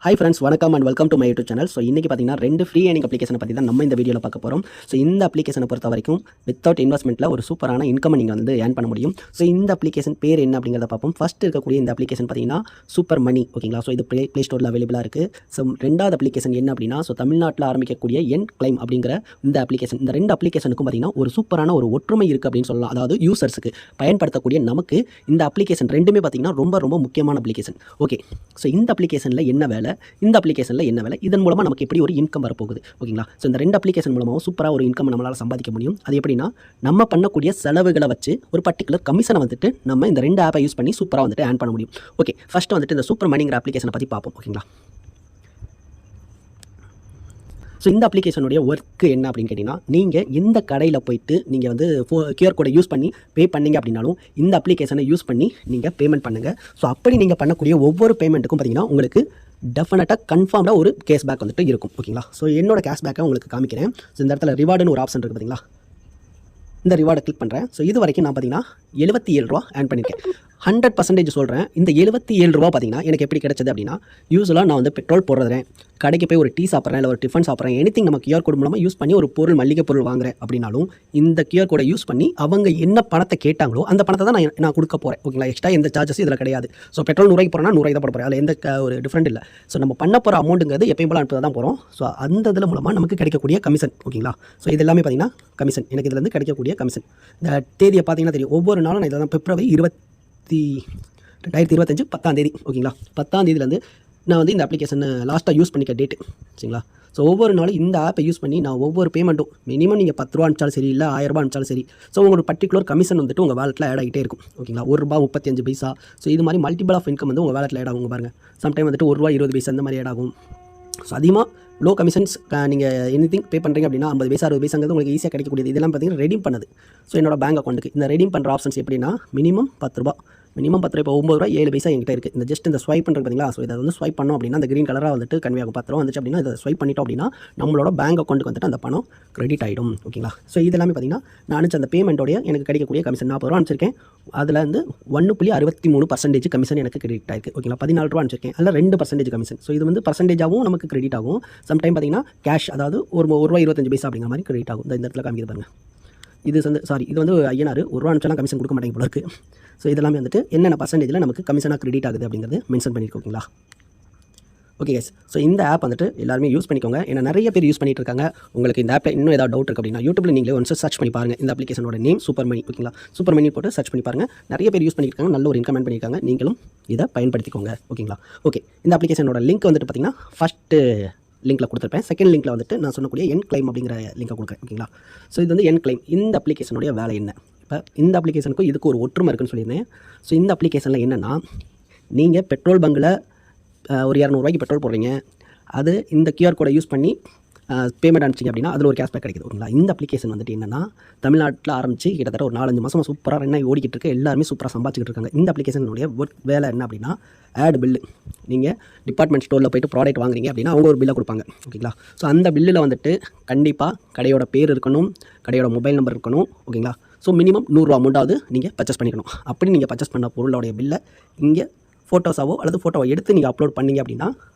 Hi friends, வணக்கம் and welcome to my YouTube channel. So இன்றைக்கி பார்த்தீங்கன்னா 2 ஃப்ரீ ஏர்னிங் அப்ளிகேஷனை பற்றி தான் நம்ம இந்த வீடியோவில் பார்க்க போகிறோம். ஸோ இந்த அப்ளிகேஷனை பொறுத்த வரைக்கும் வித்தவுட் இன்வெஸ்ட்மெண்ட்டில் ஒரு சூப்பரான இன்கம் நீங்கள் வந்து ஏர்ன் பண்ண முடியும். ஸோ இந்த அப்ளிகேஷன் பேர் என்ன அப்படிங்கிறத பார்ப்போம். ஃபஸ்ட் இருக்கக்கூடிய இந்த அப்ளிகேஷன் பார்த்தீங்கன்னா சூப்பர் மணி, ஓகேங்களா. ஸோ இது ப்ளே ஸ்டோரில் அவைலபிளாக இருக்குது. ஸோ ரெண்டாவது அப்ளிகேஷன் என்ன அப்படின்னா, ஸோ தமிழ்நாட்டில் ஆரம்பிக்கக்கூடிய என் கிளைம் அப்படிங்கிற இந்த அப்ளிகேஷன். இந்த ரெண்டு அப்ளிகேஷனுக்கும் பார்த்தீங்கன்னா ஒரு சூப்பரான ஒரு ஒற்றுமை இருக்குது அப்படின்னு சொல்லலாம். அதாவது யூசர்ஸுக்கு பயன்படுத்தக்கூடிய நமக்கு இந்த அப்ளிகேஷன் ரெண்டுமே பார்த்தீங்கன்னா ரொம்ப ரொம்ப முக்கியமான அப்ளிகேஷன். ஓகே, ஸோ இந்த அப்ளிகேஷனில் என்ன வேலை, இந்த அப்ளிகேஷனில் என்ன வேலை, இதன் மூலமாக நமக்கு எப்படி ஒரு இன்கம் வரப்போகுது, ஓகேங்களா. ஸோ இந்த ரெண்டு அப்ளிகேஷன் மூலமாக சூப்பராக ஒரு இன்கம் நம்மளால் சம்பாதிக்க முடியும். அது எப்படின்னா, நம்ம பண்ணக்கூடிய செலவுகளை வச்சு ஒரு பர்டிகுலர் கமிஷனை வந்துட்டு நம்ம இந்த ரெண்டு ஆப்பை யூஸ் பண்ணி சூப்பராக வந்துட்டு ஏர்ன் பண்ண முடியும். ஓகே, ஃபஸ்ட்டு வந்துட்டு இந்த சூப்பர் மணிங்கிற அப்ளிகேஷனை பற்றி பார்ப்போம், ஓகேங்களா. ஸோ இந்த அப்ளிகேஷனுடைய ஒர்க்கு என்ன அப்படின்னு கேட்டிங்கன்னா, நீங்கள் எந்த கடையில் போயிட்டு நீங்கள் வந்து கியூஆர் கோடை யூஸ் பண்ணி பே பண்ணிங்க அப்படின்னாலும் இந்த அப்ளிகேஷனை யூஸ் பண்ணி நீங்கள் பேமெண்ட் பண்ணுங்கள். ஸோ அப்படி நீங்கள் பண்ணக்கூடிய ஒவ்வொரு பேமெண்ட்டுக்கும் பார்த்தீங்கன்னா உங்களுக்கு டெஃபினட்டாக கன்ஃபார்ம்டாக ஒரு கேஷ்பேக் வந்துட்டு இருக்கும், ஓகேங்களா. ஸோ என்னோட கேஷ்பேக்கை உங்களுக்கு காமிக்கிறேன். ஸோ இந்த இடத்துல ரிவார்டுன்னு ஒரு ஆப்ஷன் இருக்குது பார்த்தீங்களா. இந்த ரிவார்டை கிளிக் பண்ணுறேன். ஸோ இது வரைக்கும் நான் பார்த்தீங்கன்னா 77 ரூபா ஏர்ன் பண்ணியிருக்கேன். 100% சொல்கிறேன். இந்த 77 ரூபா பார்த்தீங்கன்னா எனக்கு எப்படி கிடைச்சது அப்படின்னா, யூஸ்வலாக நான் வந்து பெட்ரோல் போடுறேன், கடைக்கு போய் ஒரு டீ சாப்பிட்றேன், இல்லை ஒரு டிஃபன் சாப்பிட்றேன், எனிதிங் நம்ம கியூஆர் கோட் மூலமாக யூஸ் பண்ணி ஒரு பொருள் மளிகை பொருள் வாங்குறேன் அப்படின்னாலும் இந்த கியூஆர் கோடை யூஸ் பண்ணி அவங்க என்ன பணத்தை கேட்டாங்களோ அந்த பணத்தை தான் நான் கொடுக்க போகிறேன், ஓகேங்களா. எக்ஸ்ட்ரா எந்த சார்ஜஸும் இதில் கிடையாது. ஸோ பெட்ரோல் 100 போகிறேன்னா 100 தான் போட போகிறேன். அதில் எந்த ஒரு டிஃப்ரெண்ட் இல்லை. ஸோ நம்ம பண்ண போகிற அமௌண்ட்டுங்கிறது எப்பயும் போல அனுப்பி தான் போகிறோம். ஸோ அந்த இதில் மூலமாக நமக்கு கிடைக்கக்கூடிய கமிஷன், ஓகேங்களா. ஸோ இது எல்லாமே பார்த்தீங்கன்னா கமிஷன், எனக்கு இதில் கிடைக்கக்கூடிய கமிஷன். இந்த தேதியை பார்த்தீங்கன்னா தெரியும். ஒவ்வொரு நாளும் நான் இதில் தான் பிப்ரவரி 2025 10ஆம் தேதி, ஓகேங்களா. 10ஆம் தேதியிலேருந்து நான் வந்து இந்த அப்ளிகேஷன் லாஸ்ட்டாக யூஸ் பண்ணிக்க டேட்டு, சரிங்களா. ஸோ ஒவ்வொரு நாளும் இந்த ஆப்பை யூஸ் பண்ணி நான் ஒவ்வொரு பேமெண்ட்டும் மினிமம் நீங்கள் 10 ரூபா அனுப்பிச்சாலும் சரி, இல்லை 1000 ரூபா அனுப்பிச்சாலும் சரி, ஸோ உங்களுக்கு பர்டிகுலர் கமிஷன் வந்துட்டு உங்கள் வேலெட்டில் ஆட் ஆகிட்டே இருக்கும், ஓகேங்களா. ₹1.35. ஸோ இது மாதிரி மல்டிபிள் ஆஃப் இன்கம் வந்து உங்கள் வேலெட்டில் ஆட் ஆகும் பாருங்கள். சம்டைம் வந்துட்டு ₹1.20 அந்த மாதிரி ஆட் ஆகும். ஸோ அதிகமாக லோ கமிஷன்ஸ் நீங்கள் எனிதிங் பே பண்ணுறீங்க அப்படின்னா 50 பைசா 60 பைசாங்கிறது உங்களுக்கு ஈஸியாக கிடைக்கக்கூடியது. இதெல்லாம் பார்த்தீங்கன்னா ரெடீம் பண்ணுது. ஸோ என்னோட பேங்க் அக்கௌண்ட்டுக்கு இந்த ரெடீம் பண்ணுற ஆப்ஷன்ஸ் எப்படின்னா, மினிமம் 10 ரூபா, மினிமம் 10 ரூபா. இப்போ 9 ரூபா 7 பைசா என்கிட்ட இருக்குது. இந்த ஜஸ்ட் இந்த ஸ்வைப் பண்ணுறது பார்த்தீங்களா. ஸோ இதை வந்து ஸ்வைப் பண்ணோம் அப்படின்னா அந்த க்ரீன் கலராக வந்துட்டு கன்வே ஆகும். 10 ரூபா வந்துச்சு அப்படின்னா இதை ஸ்வைப் பண்ணிட்டோம் அப்படின்னா நம்மளோட பேங்க் அக்கௌண்ட்டுக்கு வந்துட்டு அந்த பணம் கிரெடிட் ஆகிடும், ஓகேங்களா. ஸோ இதெல்லாமே பார்த்தீங்கன்னா நான் அனுப்பிச்ச அந்த பேமெண்ட்டோடைய எனக்கு கிடைக்கக்கூடிய கமிஷன் 40 ரூபா அனுப்பிச்சிருக்கேன். அதில் வந்து 1.63% கமிஷன் எனக்கு கிரெடிட் ஆயிருக்கு, ஓகேங்களா. 14 ரூபா அனுப்பிச்சிருக்கேன், அதில் 2% கமிஷன். ஸோ இது வந்து பர்சன்டேஜாகவும் நமக்கு கிரெடிட் ஆகும். சம்டைம் பார்த்தீங்கன்னா கேஷ், அதாவது ₹1.25 அப்படிங்கிற மாதிரி கிரெடிட் ஆகும். இந்த இடத்துல காமிக்கிறது பாருங்கள். இது வந்து இது வந்து ஐயனார் ₹1 அனுப்பிச்சாலும் கமிஷன் கொடுக்க மாட்டேங்க போல இருக்குது. ஸோ இதெல்லாமே வந்துட்டு என்னென்ன பர்சன்டேஜில் நமக்கு கமிஷனாக கிரெடிட் ஆகுது அப்படிங்கிறது மென்ஷன் பண்ணியிருக்கோம், ஓகேங்களா. ஓகே கேஸ், ஸோ இந்த ஆப் வந்துட்டு எல்லாருமே யூஸ் பண்ணிக்கோங்க. ஏன்னா நிறைய பேர் யூஸ் பண்ணிட்டு இருக்காங்க. உங்களுக்கு இந்த ஆப்பில் இன்னும் ஏதாவது டவுட் இருக்குது அப்படின்னா யூடியூப்ல நீங்களே ஒன்ஸ் சர்ச் பண்ணி பாருங்கள். இந்த அப்ளிகேஷனோட நேம் சூப்பர் மணி, ஓகேங்களா. சூப்பர் மணி போட்டு சர்ச் பண்ணி பாருங்கள். நிறைய பேர் யூஸ் பண்ணியிருக்காங்க, நல்ல ஒரு இன்கம் பண்ணியிருக்காங்க. நீங்களும் இதை பயன்படுத்திக்கோங்க, ஓகேங்களா. ஓகே, இந்த அப்ளிகேஷனோட லிங்க் வந்துட்டு பார்த்தீங்கன்னா ஃபஸ்ட்டு லிங்க்கில் கொடுத்துருப்பேன். செகண்ட் லிங்க்கில் வந்துட்டு நான் சொன்னக்கூடிய என் கிளைம் அப்படிங்கிற லிங்கை கொடுக்குறேன், ஓகேங்களா. ஸோ இது வந்து என் கிளைம். இந்த அப்ளிகேஷனுடைய வேலை என்ன, இப்போ இந்த அப்ளிகேஷனுக்கும் இதுக்கு ஒரு ஒற்றுமை இருக்குன்னு சொல்லியிருந்தேன். ஸோ இந்த அப்ளிகேஷனில் என்னென்னா, நீங்கள் பெட்ரோல் பங்கில் ஒரு 200 ரூபாய்க்கு பெட்ரோல் போடுறீங்க, அது இந்த கியூஆர் கோடை யூஸ் பண்ணி பேமெண்ட் அனுப்பிச்சிங்க அப்படின்னா அதில் ஒரு கேஷ்பேக் கிடைக்குது, ஓகேங்களா. இந்த அப்ளிகேஷன் வந்துட்டு என்னென்னா, தமிழ்நாட்டில் ஆரம்பித்து கிட்டத்தட்ட ஒரு 4-5 மாதமாக சூப்பராக ரன் ஆகி ஓடிக்கிட்டு இருக்கு. எல்லாருமே சூப்பராக சம்பாதிச்சிட்டு இருக்காங்க. இந்த அப்ளிகேஷனுடைய வேலை என்ன அப்படின்னா, ஆட் பில்லு. நீங்கள் டிபார்ட்மெண்ட் ஸ்டோரில் போய்ட்டு ப்ராடக்ட் வாங்குறீங்க அப்படின்னா அவங்க ஒரு பில்லை கொடுப்பாங்க, ஓகேங்களா. ஸோ அந்த பில்லில் வந்துட்டு கண்டிப்பாக கடையோட பேர் இருக்கணும், கடையோட மொபைல் நம்பர் இருக்கணும், ஓகேங்களா. ஸோ மினிமம் 100 ரூபா அமௌண்ட்டாவது நீங்கள் பர்ச்சேஸ் பண்ணிக்கணும். அப்படி நீங்கள் பர்ச்சேஸ் பண்ண பொருளோடைய பில்லை இங்கே ஃபோட்டோஸாவோ அல்லது ஃபோட்டோவை எடுத்து நீங்கள் அப்லோட் பண்ணிங்க அப்படின்னா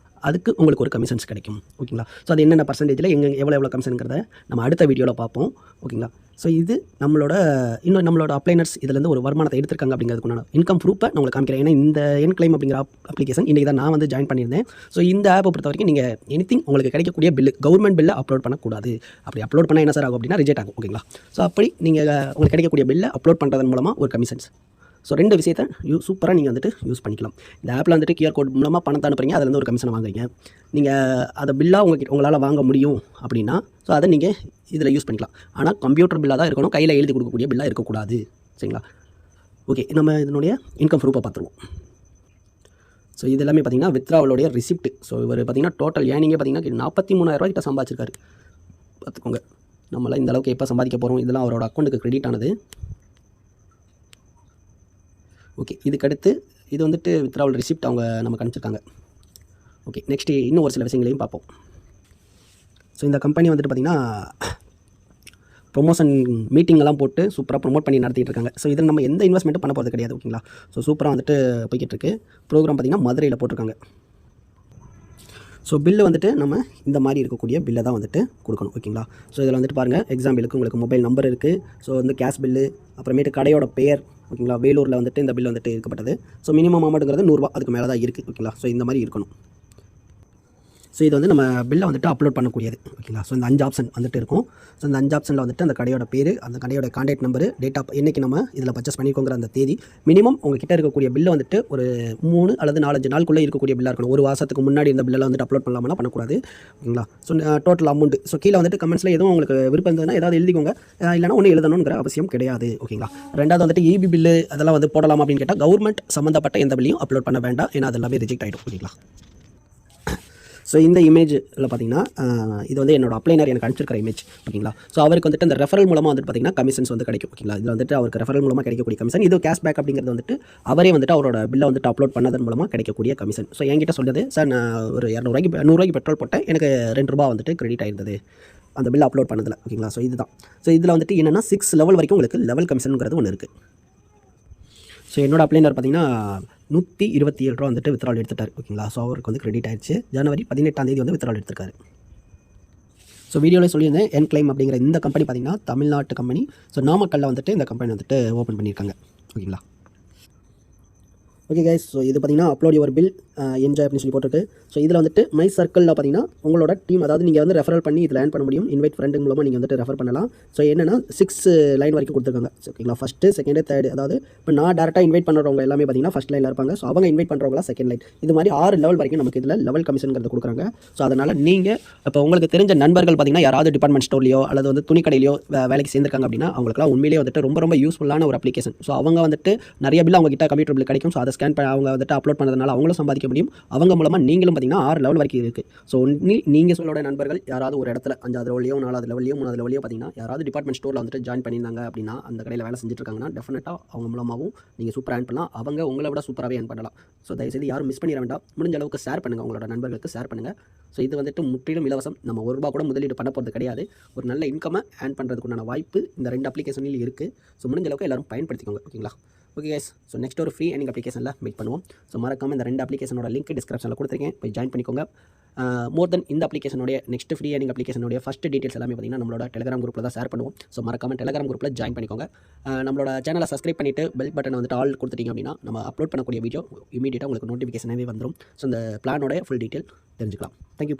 அதுக்கு உங்களுக்கு ஒரு கமிஷன்ஸ் கிடைக்கும், ஓகேங்களா. ஸோ அது என்னென்ன பர்சன்டேஜில் எவ்வளோ கமிஷனுங்கிறத நம்ம அடுத்த வீடியோவில் பார்ப்போம், ஓகேங்களா. ஸோ இது நம்மளோட அப்ளைனர்ஸ் இதிலேருந்து ஒரு வருமானத்தை எடுத்திருக்காங்க அப்படிங்கிறதுக்குண்டான இன்கம் ப்ரூஃபை நான் உங்களுக்கு காமிக்கிறேன். ஏன்னா இந்த என் கிளைம் அப்படிங்கிற அப்ளிகேஷன் இன்றைக்கி தான் நான் வந்து ஜாயின் பண்ணியிருந்தேன். ஸோ இந்த ஆப்பை பொறுத்த வரைக்கும் நீங்கள் எனிதிங் உங்களுக்கு கிடைக்கக்கூடிய பில்லு, கவர்மெண்ட் பில்லை அப்லோட் பண்ணக்கூடாது. அப்படி அப்லோட் பண்ணால் என்ன சார் ஆகும் அப்படின்னா ரிஜெக்ட் ஆகும், ஓகேங்களா. ஸோ அப்படி நீங்கள் உங்களுக்கு கிடைக்கக்கூடிய பில்லை அப்லோட் பண்ணுறதன் மூலமாக ஒரு கமிஷன்ஸ். ஸோ 2 விஷயத்தை சூப்பராக நீங்கள் வந்துட்டு யூஸ் பண்ணிக்கலாம். இந்த ஆப்பில் வந்துட்டு கியூஆர் கோட் மூலமாக பணத்தை அனுப்புறீங்க, அதில் ஒரு கமிஷனை வாங்குறீங்க. நீங்கள் அதை பில்லாக உங்களால் வாங்க முடியும் அப்படின்னா ஸோ அதை நீங்கள் இதில் யூஸ் பண்ணிக்கலாம். ஆனால் கம்ப்யூட்டர் பில்லாக தான் இருக்கணும், கையில் எழுதி கொடுக்கக்கூடிய பில்லாக இருக்கக்கூடாது, சரிங்களா. ஓகே, நம்ம இதனுடைய இன்கம் ப்ரூஃபை பார்த்துருவோம். ஸோ இது எல்லாமே பார்த்தீங்கன்னா வித்ராவலுடைய ரிசிப்ட். ஸோ இவர் பார்த்தீங்கன்னா டோட்டல் ஏர்னிங்கே பார்த்தீங்கன்னா 43,000 ரூபா கிட்ட சம்பாதிச்சிருக்காரு, பார்த்துக்கோங்க. நம்மளால் இந்த அளவுக்கு எப்போ சம்பாதிக்க போகிறோம், இதெல்லாம் அவரோட அக்கௌண்ட்டுக்கு கிரெடிட் ஆனது. ஓகே, இதுக்கடுத்து இது வந்துட்டு வித்ராவல் ரிசிப்ட் அவங்க நமக்கு அனுப்பிச்சிருக்காங்க. ஓகே, நெக்ஸ்ட்டு இன்னும் ஒரு சில விஷயங்களையும் பார்ப்போம். ஸோ இந்த கம்பெனி வந்துட்டு பார்த்திங்கன்னா ப்ரொமோஷன் மீட்டிங்கெல்லாம் போட்டு சூப்பராக ப்ரொமோட் பண்ணி நடத்திட்டு இருக்காங்க. ஸோ இதில் நம்ம எந்த இன்வெஸ்ட்மெண்ட்டும் பண்ண போகிறது கிடையாது, ஓகேங்களா. ஸோ சூப்பராக வந்துட்டு போய்கிட்டு இருக்கு. ப்ரோக்ராம் பார்த்திங்கன்னா மதுரையில் போட்டிருக்காங்க. ஸோ பில்லு வந்துட்டு நம்ம இந்த மாதிரி இருக்கக்கூடிய பில்லை தான் வந்துட்டு கொடுக்கணும். ஓகேங்களா? ஸோ இதில் வந்துட்டு பாருங்கள், எக்ஸாம்பிளுக்கு உங்களுக்கு மொபைல் நம்பர் இருக்குது. ஸோ வந்து கேஷ் பில்லு, அப்புறமேட்டு கடையோட பெயர். ஓகேங்களா? வேலூரில் வந்துட்டு இந்த பில் வந்துட்டு இருக்கப்பட்டது. ஸோ மினிமம் அமௌண்ட்டுங்கிறது 100 ரூபா, அதுக்கு மேலே தான் இருக்குது. ஓகேங்களா? ஸோ இந்த மாதிரி இருக்கணும். ஸோ இது வந்து நம்ம பில்லை வந்துட்டு அப்லோட் பண்ணக்கூடியது. ஓகேங்களா? ஸோ இந்த 5 ஆப்ஷன் வந்துட்டு இருக்கும். ஸோ இந்த 5 ஆப்ஷனில் வந்துட்டு அந்த கடையோட பேர், அந்த கடையோட கான்டாக்ட் நம்பரு, டேட் ஆஃப் என்றைக்கு நம்ம இதில் பர்ச்சேஸ் பண்ணிக்கோங்கிற அந்த தேதி, மினிமம் உங்ககிட்ட இருக்கக்கூடிய பில்லை வந்துட்டு ஒரு 3 அல்லது 4-5 நாளுக்குள்ளே இருக்கக்கூடிய பில்லாக இருக்கணும். ஒரு மாதத்துக்கு முன்னாடி இந்த பில்லெல்லாம் வந்துட்டு அப்லோட் பண்ணலாம்னா பண்ணக்கூடாது. ஓகேங்களா? So total amount. ஸோ கீழே வந்துட்டு கமெண்ட்ஸில் எதுவும் உங்களுக்கு விருப்பம் இருந்ததுன்னா ஏதாவது எழுதிக்கோங்க, இல்லைனா ஒன்றும் எழுதணுங்கிற அவசியம் கிடையாது. ஓகேங்களா? ரெண்டாவது வந்துட்டு EB பில்லு அதெல்லாம் வந்து போடலாமா அப்படின்னு கேட்டால், கவர்மெண்ட் சம்மந்தப்பட்ட எந்த பில்லையும் அப்லோட் பண்ண வேண்டாம். ஏன்னா அது எல்லாமே ரிஜெக்ட் ஆகிடும். ஓகேங்களா? ஸோ இந்த இமேஜில் பார்த்தீங்கன்னா இது வந்து என்னோட அப்ளைனர் எனக்கு அனுப்பிச்சிருக்கிற இமேஜ். ஓகேங்களா? ஸோ அவருக்கு வந்துட்டு அந்த ரெஃபரல் மூலமாக வந்துட்டு பார்த்தீங்கன்னா கமிஷன்ஸ் வந்து கிடைக்கும். ஓகேங்களா? இதில் வந்துட்டு அவருக்கு ரெஃபரல் மூலமாக கிடைக்கக்கூடிய கமிஷன். இது கேஷ்பேக் அப்படிங்கிறது வந்துட்டு அவரே வந்துட்டு அவரோட பில்லை வந்துட்டு அப்லோட் பண்ணதன் மூலமாக கிடைக்கக்கூடிய கமிஷன். ஸோ என்கிட்ட சொல்லுது, சார் நான் ஒரு 100 பெட்ரோல் போட்டேன், எனக்கு 2 ரூபா வந்துட்டு கிரெடிட் ஆயிருந்தது அந்த பில் அப்லோட் பண்ணதில். ஓகேங்களா? ஸோ இதுதான். ஸோ இதில் வந்துட்டு என்னென்னா 6 லெவல் வரைக்கும் உங்களுக்கு லெவல் கமிஷனுங்கிறது ஒன்று இருக்குது. ஸோ என்னோட அப்ளைனர் பார்த்தீங்கன்னா 127 ரூபா வந்துட்டு வித்ட்ரால் எடுத்துட்டார். ஓகேங்களா? ஸோ அவருக்கு வந்து கிரெடிட் ஆயிடுச்சு. ஜனவரி 18ஆம் தேதி வந்து வித்ட்ரால் எடுத்திருக்காரு. ஸோ வீடியோவில் சொல்லியிருந்தேன், என்க்ளைம் அப்படிங்கிற இந்த கம்பெனி பார்த்தீங்கன்னா தமிழ்நாட்டு கம்பெனி. ஸோ நாமக்கல்லில் வந்துட்டு இந்த கம்பெனி வந்துட்டு ஓப்பன் பண்ணியிருக்காங்க. ஓகேங்களா? ஓகே கைஸ், ஸோ இது பார்த்தீங்கன்னா அப்லோட் யுவர் பில் என்ஜாய் அப்படின்னு சொல்லி போட்டிருக்கு. ஸோ இதில் வந்துட்டு மை சர்க்கிளில் பார்த்தீங்கன்னா உங்களோட டீம், அதாவது நீங்கள் வந்து ரெஃபரல் பண்ணி இதில் ஏர்ன் பண்ண முடியும். இன்வைட் ஃப்ரெண்டு மூலமாக நீங்கள் வந்துட்டு ரெஃபர் பண்ணலாம். ஸோ என்னென்னா 6 லைன் வரைக்கும் கொடுத்துருக்காங்க. ஓகேங்களா? First, second, third. அதாவது இப்போ நான் டேரெக்டாக இன்வைட் பண்ணுறவங்க எல்லாமே பார்த்தீங்கன்னா ஃபஸ்ட் லைனில் இருப்பாங்க. ஸோ அவங்க இன்வைட் பண்ணுறவங்களா செகண்ட் லைன். இது மாதிரி 6 லெவல் வரைக்கும் நமக்கு இதில் லெவல் கமிஷன்ங்கிறது கொடுக்குறாங்க. ஸோ அதனால் நீங்கள் இப்போ உங்களுக்கு தெரிஞ்ச நண்பர்கள் பார்த்தீங்கன்னா யாராவது டிபார்ட்மெண்ட் ஸ்டோர்லையோ அல்லது வந்து துணிக்கடையிலையோ வேலைக்கு சேர்ந்துருக்காங்க அப்படின்னா அவங்களுக்குலாம் உண்மையிலேயே வந்துட்டு ரொம்ப ரொம்ப யூஸ்ஃபுல்லான ஒரு அப்ளிகேஷன். ஸோ அவங்க வந்துட்டு நிறைய பில் அவங்க கிட்ட கம்ப்யூட்டர் பில் கிடைக்கும். ஸோ அதை ஸ்கேன் பண்ணி அவங்க வந்துட்டு அப்லோட் பண்ணதுனால அவங்களும் சம்பாதிக்க முடியும். அவங்க மூலமாக நீங்களும் பார்த்தீங்கன்னா 6 லெவல் வரைக்கும் இருக்குது. ஸோ நீங்கள் சொல்லோட நண்பர்கள் யாராவது ஒரு இடத்துல 5வது லெவலையோ 4வது லெவலையோ 3வது லெவலையோ பார்த்தீங்கன்னா யாராவது டிபார்ட்மெண்ட் ஸ்டோரில் வந்துட்டு ஜாயின் பண்ணியிருந்தாங்க அப்படின்னா, அந்த கடையில் வேலை செஞ்சுட்டு இருக்காங்கன்னா டெஃபினட்டாக அவங்க மூலமாகவும் நீங்கள் சூப்பராக ஏர்ன் பண்ணலாம். அவங்க உங்களை விட சூப்பராகவே ஏர்ன் பண்ணலாம். ஸோ தயவுசெய்து யாரும் மிஸ் பண்ணிட வேண்டாம். முடிஞ்ச அளவுக்கு ஷேர் பண்ணுங்கள், உங்களோட நண்பர்களுக்கு ஷேர் பண்ணுங்கள். ஸோ இது வந்துட்டு முற்றிலும் இலவசம். நம்ம ₹1 கூட முதலீடு பண்ண போகிறது கிடையாது. ஒரு நல்ல இன்கமை ஏர்ன் பண்ணுறதுக்குண்டான வாய்ப்பு இந்த 2 அப்ளிகேஷன்லையும் இருக்குது. ஸோ முடிஞ்ச அளவுக்கு எல்லாரும் பயன்படுத்திக்கோங்க. ஓகேங்களா? ஓகே கைஸ், ஸோ நெக்ஸ்ட் ஒரு ஃப்ரீ ஏர்னிங் அப்ளிகேஷனில் மீட் பண்ணுவோம். ஸோ மறக்காமல் இந்த 2 அப்ளிகேஷனோட லிங்க் டிஸ்கிரிப்ஷனில் கொடுத்துருக்கேன், போய் ஜாயின் பண்ணிக்கோங்க. மோர் தென் இந்த அப்ளிகேஷனுடைய நெக்ஸ்ட் ஃப்ரீ ஏர்னிங் அப்ளிகேஷனுடைய ஃபஸ்ட் டீட்டெயில்ஸ் எல்லாமே பார்த்தீங்கன்னா நம்மளோட டெலிகிராம் குரூப்பில் தான் ஷேர் பண்ணுவோம். ஸோ மறக்காமல் டெலிகிராம் குரூப்பில் ஜாயின் பண்ணிக்கோங்க. நம்மளோட சேனலை சப்ஸ்கிரைப் பண்ணிவிட்டு பெல் பட்டனை வந்துட்டு ஆல் கொடுத்துட்டீங்க அப்படின்னா நம்ம அப்லோட் பண்ணக்கூடிய வீடியோ இமீடியட்டாக உங்களுக்கு நோட்டிஃபிகேஷனாகவே வந்துடும். ஸோ இந்த பிளானோட ஃபுல் டீட்டெயில் தெரிஞ்சுக்கலாம். தேங்க்யூ.